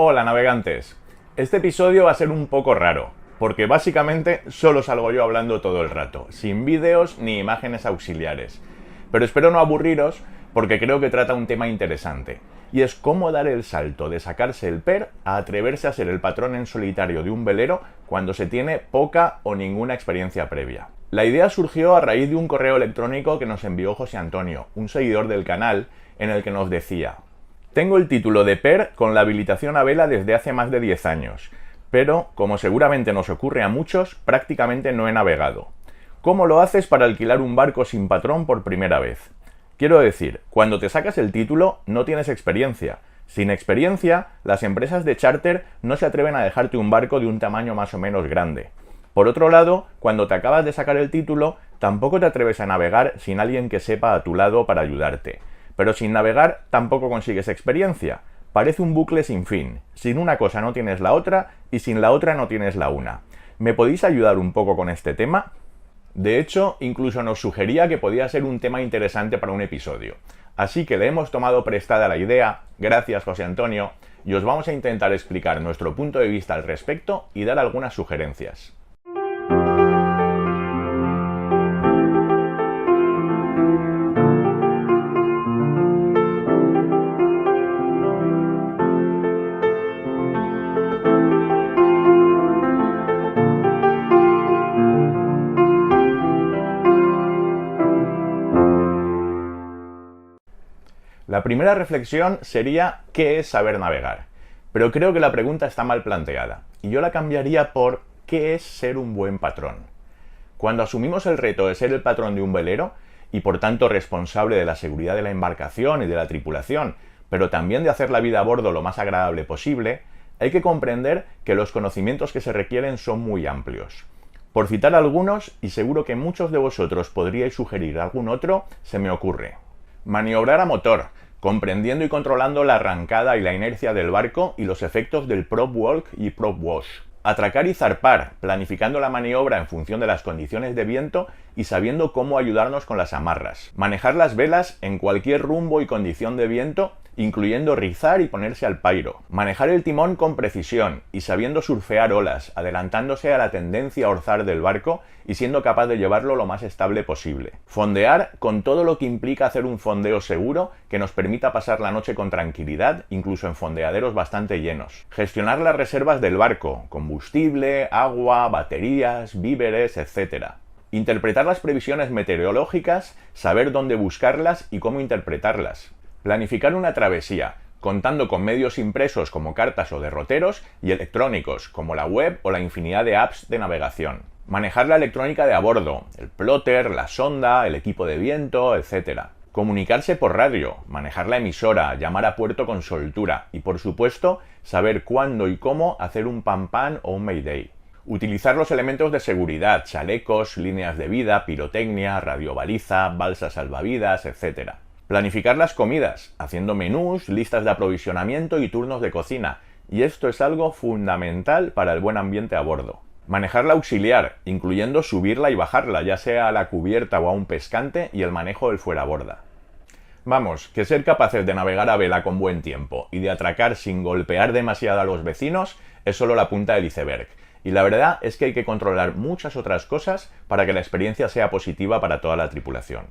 Hola navegantes, este episodio va a ser un poco raro, porque básicamente solo salgo yo hablando todo el rato, sin vídeos ni imágenes auxiliares. Pero espero no aburriros porque creo que trata un tema interesante, y es cómo dar el salto de sacarse el PER a atreverse a ser el patrón en solitario de un velero cuando se tiene poca o ninguna experiencia previa. La idea surgió a raíz de un correo electrónico que nos envió José Antonio, un seguidor del canal, en el que nos decía: tengo el título de PER con la habilitación a vela desde hace más de 10 años, pero, como seguramente nos ocurre a muchos, prácticamente no he navegado. ¿Cómo lo haces para alquilar un barco sin patrón por primera vez? Quiero decir, cuando te sacas el título no tienes experiencia. Sin experiencia, las empresas de charter no se atreven a dejarte un barco de un tamaño más o menos grande. Por otro lado, cuando te acabas de sacar el título, tampoco te atreves a navegar sin alguien que sepa a tu lado para ayudarte. Pero sin navegar tampoco consigues experiencia. Parece un bucle sin fin. Sin una cosa no tienes la otra y sin la otra no tienes la una. ¿Me podéis ayudar un poco con este tema? De hecho, incluso nos sugería que podía ser un tema interesante para un episodio. Así que le hemos tomado prestada la idea, gracias José Antonio, y os vamos a intentar explicar nuestro punto de vista al respecto y dar algunas sugerencias. La primera reflexión sería ¿qué es saber navegar? Pero creo que la pregunta está mal planteada, y yo la cambiaría por ¿qué es ser un buen patrón? Cuando asumimos el reto de ser el patrón de un velero, y por tanto responsable de la seguridad de la embarcación y de la tripulación, pero también de hacer la vida a bordo lo más agradable posible, hay que comprender que los conocimientos que se requieren son muy amplios. Por citar algunos, y seguro que muchos de vosotros podríais sugerir algún otro, se me ocurre: maniobrar a motor, comprendiendo y controlando la arrancada y la inercia del barco y los efectos del prop walk y prop wash. Atracar y zarpar, planificando la maniobra en función de las condiciones de viento y sabiendo cómo ayudarnos con las amarras. Manejar las velas en cualquier rumbo y condición de viento, incluyendo rizar y ponerse al pairo. Manejar el timón con precisión y sabiendo surfear olas, adelantándose a la tendencia a orzar del barco y siendo capaz de llevarlo lo más estable posible. Fondear con todo lo que implica hacer un fondeo seguro que nos permita pasar la noche con tranquilidad, incluso en fondeaderos bastante llenos. Gestionar las reservas del barco, combustible, agua, baterías, víveres, etc. Interpretar las previsiones meteorológicas, saber dónde buscarlas y cómo interpretarlas. Planificar una travesía, contando con medios impresos como cartas o derroteros y electrónicos como la web o la infinidad de apps de navegación. Manejar la electrónica de a bordo, el plotter, la sonda, el equipo de viento, etc. Comunicarse por radio, manejar la emisora, llamar a puerto con soltura y, por supuesto, saber cuándo y cómo hacer un pan-pan o un mayday. Utilizar los elementos de seguridad, chalecos, líneas de vida, pirotecnia, radiobaliza, balsas salvavidas, etc. Planificar las comidas, haciendo menús, listas de aprovisionamiento y turnos de cocina, y esto es algo fundamental para el buen ambiente a bordo. Manejar la auxiliar, incluyendo subirla y bajarla, ya sea a la cubierta o a un pescante, y el manejo del fueraborda. Vamos, que ser capaces de navegar a vela con buen tiempo y de atracar sin golpear demasiado a los vecinos es solo la punta del iceberg. Y la verdad es que hay que controlar muchas otras cosas para que la experiencia sea positiva para toda la tripulación.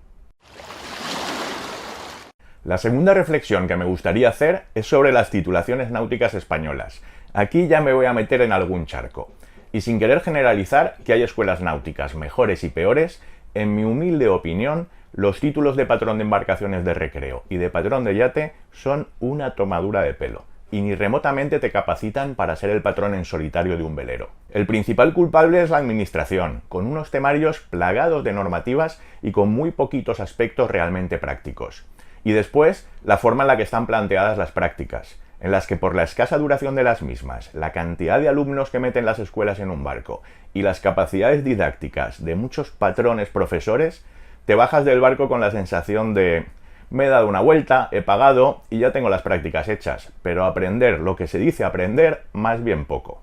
La segunda reflexión que me gustaría hacer es sobre las titulaciones náuticas españolas. Aquí ya me voy a meter en algún charco. Y sin querer generalizar que hay escuelas náuticas mejores y peores, en mi humilde opinión, los títulos de patrón de embarcaciones de recreo y de patrón de yate son una tomadura de pelo, y ni remotamente te capacitan para ser el patrón en solitario de un velero. El principal culpable es la administración, con unos temarios plagados de normativas y con muy poquitos aspectos realmente prácticos. Y después, la forma en la que están planteadas las prácticas, en las que por la escasa duración de las mismas, la cantidad de alumnos que meten las escuelas en un barco y las capacidades didácticas de muchos patrones profesores, te bajas del barco con la sensación de me he dado una vuelta, he pagado y ya tengo las prácticas hechas, pero aprender lo que se dice aprender, más bien poco.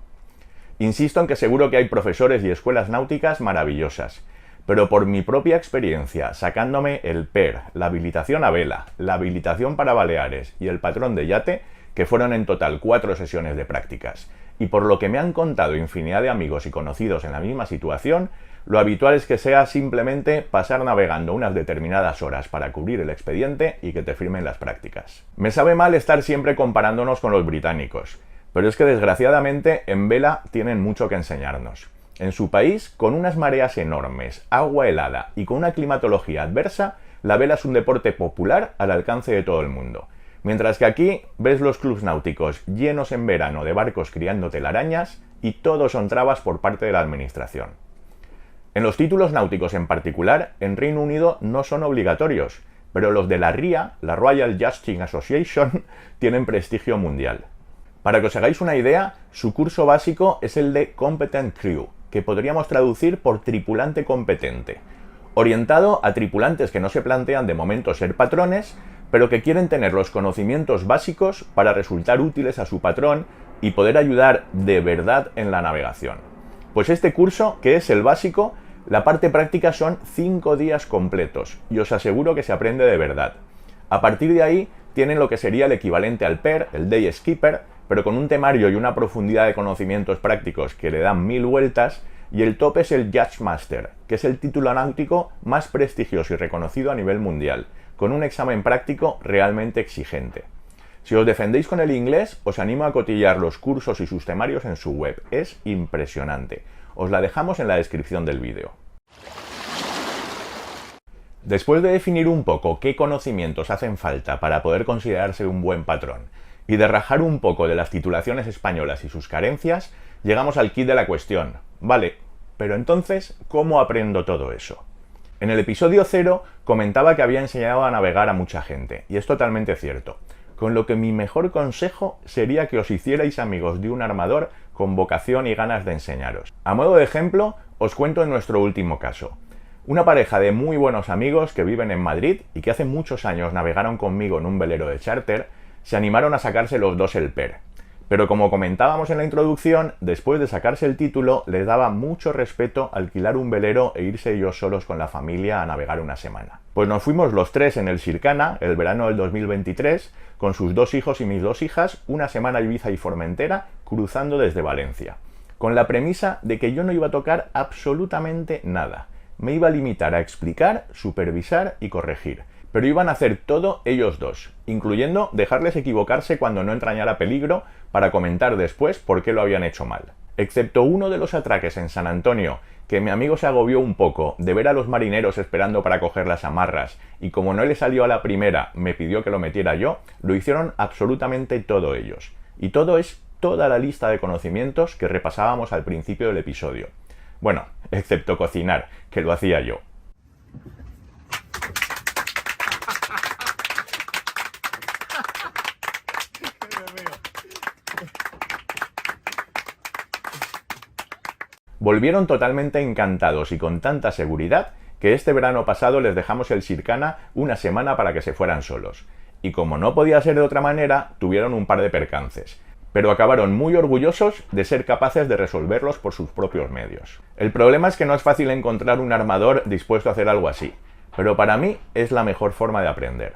Insisto en que seguro que hay profesores y escuelas náuticas maravillosas, pero por mi propia experiencia, sacándome el PER, la habilitación a vela, la habilitación para Baleares y el patrón de yate, que fueron en total 4 sesiones de prácticas. Y por lo que me han contado infinidad de amigos y conocidos en la misma situación, lo habitual es que sea simplemente pasar navegando unas determinadas horas para cubrir el expediente y que te firmen las prácticas. Me sabe mal estar siempre comparándonos con los británicos, pero es que desgraciadamente en vela tienen mucho que enseñarnos. En su país, con unas mareas enormes, agua helada y con una climatología adversa, la vela es un deporte popular al alcance de todo el mundo. Mientras que aquí ves los clubs náuticos llenos en verano de barcos criando telarañas y todo son trabas por parte de la administración. En los títulos náuticos en particular, en Reino Unido no son obligatorios, pero los de la RIA, la Royal Yachting Association, tienen prestigio mundial. Para que os hagáis una idea, su curso básico es el de Competent Crew, que podríamos traducir por tripulante competente, orientado a tripulantes que no se plantean de momento ser patrones, pero que quieren tener los conocimientos básicos para resultar útiles a su patrón y poder ayudar de verdad en la navegación. Pues este curso, que es el básico, la parte práctica son 5 días completos y os aseguro que se aprende de verdad. A partir de ahí tienen lo que sería el equivalente al PER, el Day Skipper, pero con un temario y una profundidad de conocimientos prácticos que le dan 1000 vueltas, y el top es el Yacht Master, que es el título náutico más prestigioso y reconocido a nivel mundial, con un examen práctico realmente exigente. Si os defendéis con el inglés, os animo a cotillar los cursos y sus temarios en su web. Es impresionante. Os la dejamos en la descripción del vídeo. Después de definir un poco qué conocimientos hacen falta para poder considerarse un buen patrón y de rajar un poco de las titulaciones españolas y sus carencias, llegamos al quid de la cuestión. Vale, pero entonces, ¿cómo aprendo todo eso? En el episodio 0 comentaba que había enseñado a navegar a mucha gente, y es totalmente cierto. Con lo que mi mejor consejo sería que os hicierais amigos de un armador con vocación y ganas de enseñaros. A modo de ejemplo, os cuento en nuestro último caso. Una pareja de muy buenos amigos que viven en Madrid y que hace muchos años navegaron conmigo en un velero de charter, se animaron a sacarse los dos el PER. Pero como comentábamos en la introducción, después de sacarse el título, les daba mucho respeto alquilar un velero e irse ellos solos con la familia a navegar una semana. Pues nos fuimos los tres en el Sircana, el verano del 2023, con sus 2 hijos y mis 2 hijas, una semana a Ibiza y Formentera, cruzando desde Valencia. Con la premisa de que yo no iba a tocar absolutamente nada. Me iba a limitar a explicar, supervisar y corregir. Pero iban a hacer todo ellos dos, incluyendo dejarles equivocarse cuando no entrañara peligro para comentar después por qué lo habían hecho mal. Excepto uno de los atraques en San Antonio, que mi amigo se agobió un poco de ver a los marineros esperando para coger las amarras y como no le salió a la primera me pidió que lo metiera yo, lo hicieron absolutamente todo ellos. Y todo es toda la lista de conocimientos que repasábamos al principio del episodio. Bueno, excepto cocinar, que lo hacía yo. Volvieron totalmente encantados y con tanta seguridad que este verano pasado les dejamos el Sircana una semana para que se fueran solos. Y como no podía ser de otra manera, tuvieron un par de percances. Pero acabaron muy orgullosos de ser capaces de resolverlos por sus propios medios. El problema es que no es fácil encontrar un armador dispuesto a hacer algo así, pero para mí es la mejor forma de aprender.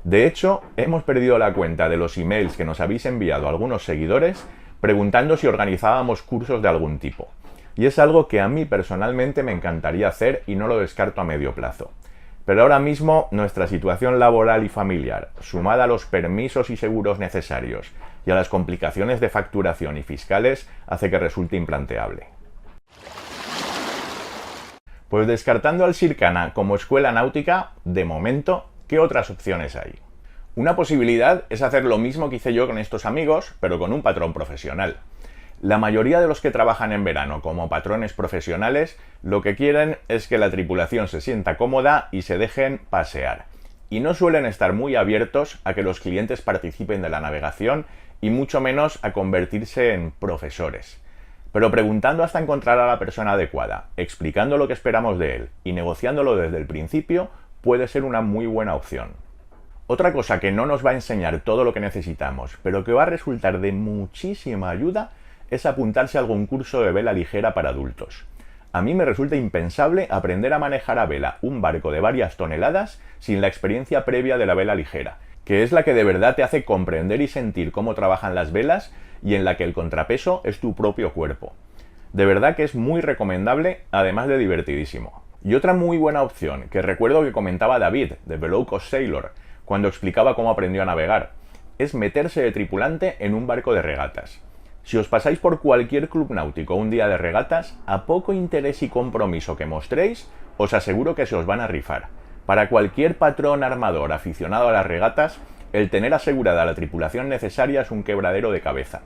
De hecho, hemos perdido la cuenta de los emails que nos habéis enviado algunos seguidores preguntando si organizábamos cursos de algún tipo. Y es algo que a mí personalmente me encantaría hacer y no lo descarto a medio plazo. Pero ahora mismo nuestra situación laboral y familiar, sumada a los permisos y seguros necesarios y a las complicaciones de facturación y fiscales, hace que resulte implanteable. Pues descartando al Sircana como escuela náutica, de momento, ¿qué otras opciones hay? Una posibilidad es hacer lo mismo que hice yo con estos amigos, pero con un patrón profesional. La mayoría de los que trabajan en verano como patrones profesionales lo que quieren es que la tripulación se sienta cómoda y se dejen pasear. Y no suelen estar muy abiertos a que los clientes participen de la navegación y mucho menos a convertirse en profesores. Pero preguntando hasta encontrar a la persona adecuada, explicando lo que esperamos de él y negociándolo desde el principio puede ser una muy buena opción. Otra cosa que no nos va a enseñar todo lo que necesitamos, pero que va a resultar de muchísima ayuda, es apuntarse a algún curso de vela ligera para adultos. A mí me resulta impensable aprender a manejar a vela un barco de varias toneladas sin la experiencia previa de la vela ligera, que es la que de verdad te hace comprender y sentir cómo trabajan las velas y en la que el contrapeso es tu propio cuerpo. De verdad que es muy recomendable, además de divertidísimo. Y otra muy buena opción, que recuerdo que comentaba David, de Below Cost Sailor, cuando explicaba cómo aprendió a navegar, es meterse de tripulante en un barco de regatas. Si os pasáis por cualquier club náutico un día de regatas, a poco interés y compromiso que mostréis, os aseguro que se os van a rifar. Para cualquier patrón armador aficionado a las regatas, el tener asegurada la tripulación necesaria es un quebradero de cabeza.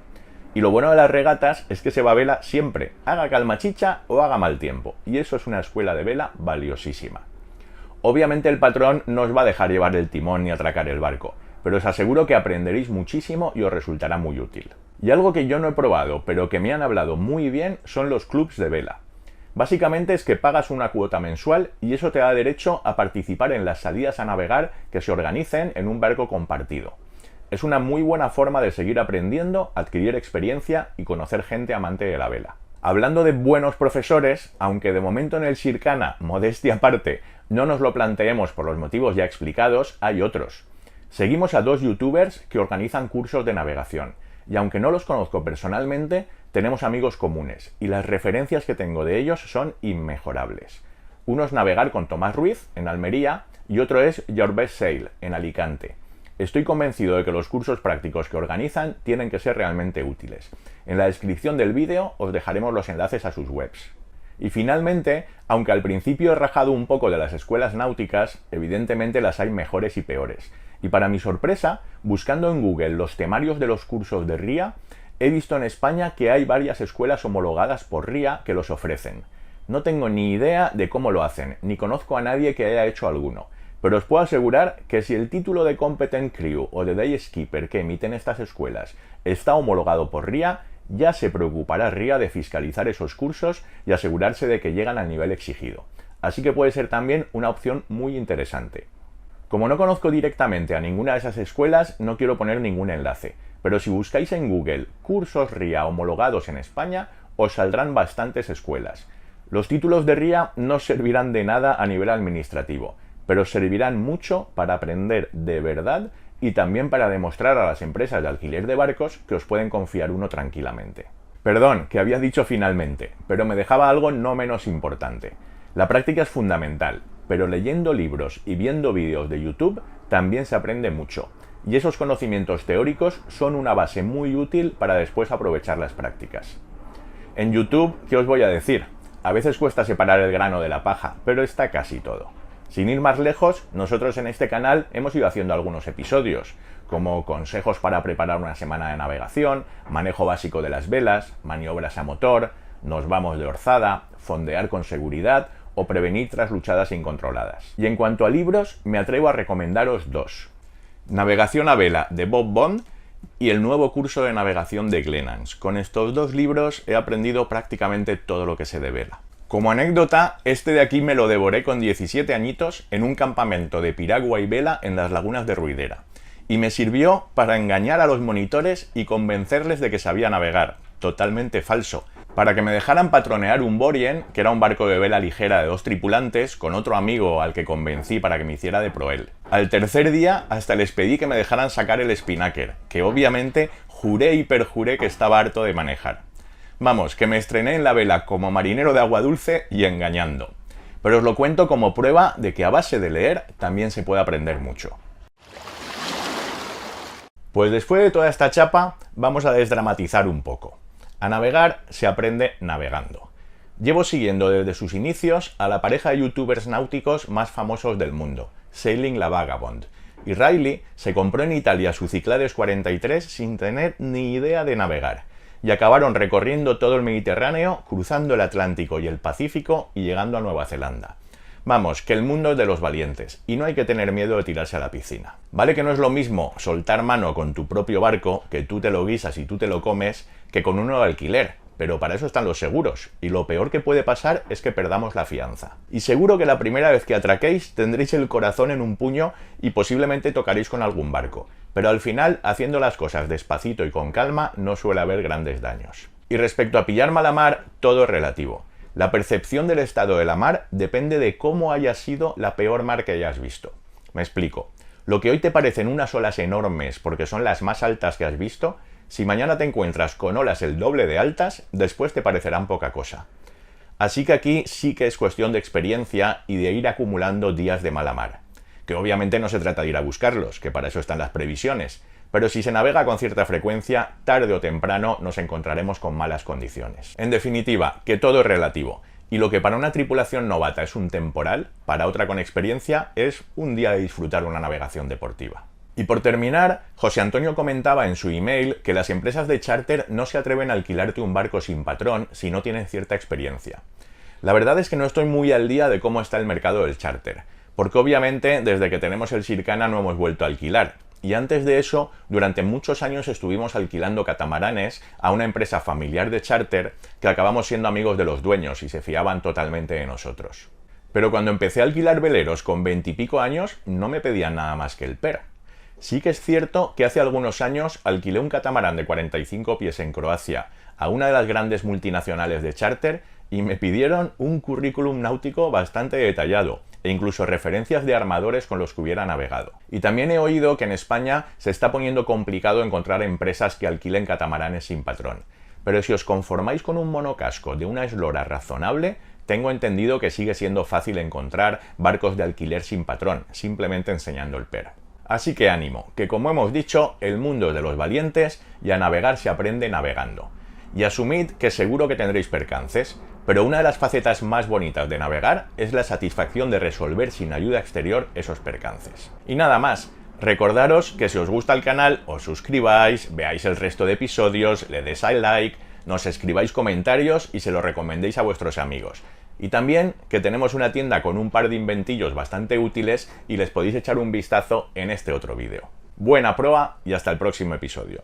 Y lo bueno de las regatas es que se va a vela siempre, haga calma chicha o haga mal tiempo, y eso es una escuela de vela valiosísima. Obviamente el patrón no os va a dejar llevar el timón ni atracar el barco, pero os aseguro que aprenderéis muchísimo y os resultará muy útil. Y algo que yo no he probado, pero que me han hablado muy bien, son los clubs de vela. Básicamente es que pagas una cuota mensual y eso te da derecho a participar en las salidas a navegar que se organicen en un barco compartido. Es una muy buena forma de seguir aprendiendo, adquirir experiencia y conocer gente amante de la vela. Hablando de buenos profesores, aunque de momento en el Shirkana, modestia aparte, no nos lo planteemos por los motivos ya explicados, hay otros. Seguimos a 2 youtubers que organizan cursos de navegación, y aunque no los conozco personalmente, tenemos amigos comunes, y las referencias que tengo de ellos son inmejorables. Uno es Navegar con Tomás Ruiz, en Almería, y otro es Your Best Sail, en Alicante. Estoy convencido de que los cursos prácticos que organizan tienen que ser realmente útiles. En la descripción del vídeo os dejaremos los enlaces a sus webs. Y finalmente, aunque al principio he rajado un poco de las escuelas náuticas, evidentemente las hay mejores y peores. Y para mi sorpresa, buscando en Google los temarios de los cursos de RIA, he visto en España que hay varias escuelas homologadas por RIA que los ofrecen. No tengo ni idea de cómo lo hacen, ni conozco a nadie que haya hecho alguno. Pero os puedo asegurar que si el título de Competent Crew o de Day Skipper que emiten estas escuelas está homologado por RIA, ya se preocupará RIA de fiscalizar esos cursos y asegurarse de que llegan al nivel exigido. Así que puede ser también una opción muy interesante. Como no conozco directamente a ninguna de esas escuelas, no quiero poner ningún enlace, pero si buscáis en Google cursos RIA homologados en España, os saldrán bastantes escuelas. Los títulos de RIA no servirán de nada a nivel administrativo, pero servirán mucho para aprender de verdad y también para demostrar a las empresas de alquiler de barcos que os pueden confiar uno tranquilamente. Perdón, que había dicho finalmente, pero me dejaba algo no menos importante. La práctica es fundamental, pero leyendo libros y viendo vídeos de YouTube también se aprende mucho, y esos conocimientos teóricos son una base muy útil para después aprovechar las prácticas. En YouTube, ¿qué os voy a decir? A veces cuesta separar el grano de la paja, pero está casi todo. Sin ir más lejos, nosotros en este canal hemos ido haciendo algunos episodios, como consejos para preparar una semana de navegación, manejo básico de las velas, maniobras a motor, nos vamos de orzada, fondear con seguridad o prevenir trasluchadas incontroladas. Y en cuanto a libros, me atrevo a recomendaros 2. Navegación a vela de Bob Bond y el nuevo curso de navegación de Glenans. Con estos 2 libros he aprendido prácticamente todo lo que sé de vela. Como anécdota, este de aquí me lo devoré con 17 añitos en un campamento de piragua y vela en las lagunas de Ruidera. Y me sirvió para engañar a los monitores y convencerles de que sabía navegar. Totalmente falso. Para que me dejaran patronear un Borien, que era un barco de vela ligera de 2 tripulantes, con otro amigo al que convencí para que me hiciera de proel. Al tercer día hasta les pedí que me dejaran sacar el spinnaker, que obviamente juré y perjuré que estaba harto de manejar. Vamos, que me estrené en la vela como marinero de agua dulce y engañando. Pero os lo cuento como prueba de que a base de leer también se puede aprender mucho. Pues después de toda esta chapa, vamos a desdramatizar un poco. A navegar se aprende navegando. Llevo siguiendo desde sus inicios a la pareja de youtubers náuticos más famosos del mundo, Sailing la Vagabond. Y Riley se compró en Italia su Cyclades 43 sin tener ni idea de navegar. Y acabaron recorriendo todo el Mediterráneo, cruzando el Atlántico y el Pacífico y llegando a Nueva Zelanda. Vamos, que el mundo es de los valientes y no hay que tener miedo de tirarse a la piscina. Vale que no es lo mismo soltar mano con tu propio barco, que tú te lo guisas y tú te lo comes, que con uno de alquiler, pero para eso están los seguros, y lo peor que puede pasar es que perdamos la fianza. Y seguro que la primera vez que atraquéis tendréis el corazón en un puño y posiblemente tocaréis con algún barco, pero al final, haciendo las cosas despacito y con calma, no suele haber grandes daños. Y respecto a pillar mala mar, todo es relativo. La percepción del estado de la mar depende de cómo haya sido la peor mar que hayas visto. Me explico. Lo que hoy te parecen unas olas enormes porque son las más altas que has visto, si mañana te encuentras con olas el doble de altas, después te parecerán poca cosa. Así que aquí sí que es cuestión de experiencia y de ir acumulando días de mala mar. Que obviamente no se trata de ir a buscarlos, que para eso están las previsiones, pero si se navega con cierta frecuencia, tarde o temprano nos encontraremos con malas condiciones. En definitiva, que todo es relativo, y lo que para una tripulación novata es un temporal, para otra con experiencia es un día de disfrutar una navegación deportiva. Y por terminar, José Antonio comentaba en su email que las empresas de charter no se atreven a alquilarte un barco sin patrón si no tienen cierta experiencia. La verdad es que no estoy muy al día de cómo está el mercado del charter, porque obviamente desde que tenemos el Sircana no hemos vuelto a alquilar, y antes de eso, durante muchos años estuvimos alquilando catamaranes a una empresa familiar de charter que acabamos siendo amigos de los dueños y se fiaban totalmente de nosotros. Pero cuando empecé a alquilar veleros con 20 y pico años, no me pedían nada más que el PER. Sí que es cierto que hace algunos años alquilé un catamarán de 45 pies en Croacia a una de las grandes multinacionales de charter y me pidieron un currículum náutico bastante detallado e incluso referencias de armadores con los que hubiera navegado. Y también he oído que en España se está poniendo complicado encontrar empresas que alquilen catamaranes sin patrón. Pero si os conformáis con un monocasco de una eslora razonable, tengo entendido que sigue siendo fácil encontrar barcos de alquiler sin patrón, simplemente enseñando el PER. Así que ánimo, que como hemos dicho, el mundo es de los valientes y a navegar se aprende navegando. Y asumid que seguro que tendréis percances, pero una de las facetas más bonitas de navegar es la satisfacción de resolver sin ayuda exterior esos percances. Y nada más, recordaros que si os gusta el canal os suscribáis, veáis el resto de episodios, le deis al like, nos escribáis comentarios y se lo recomendéis a vuestros amigos. Y también que tenemos una tienda con un par de inventillos bastante útiles y les podéis echar un vistazo en este otro vídeo. Buena proa y hasta el próximo episodio.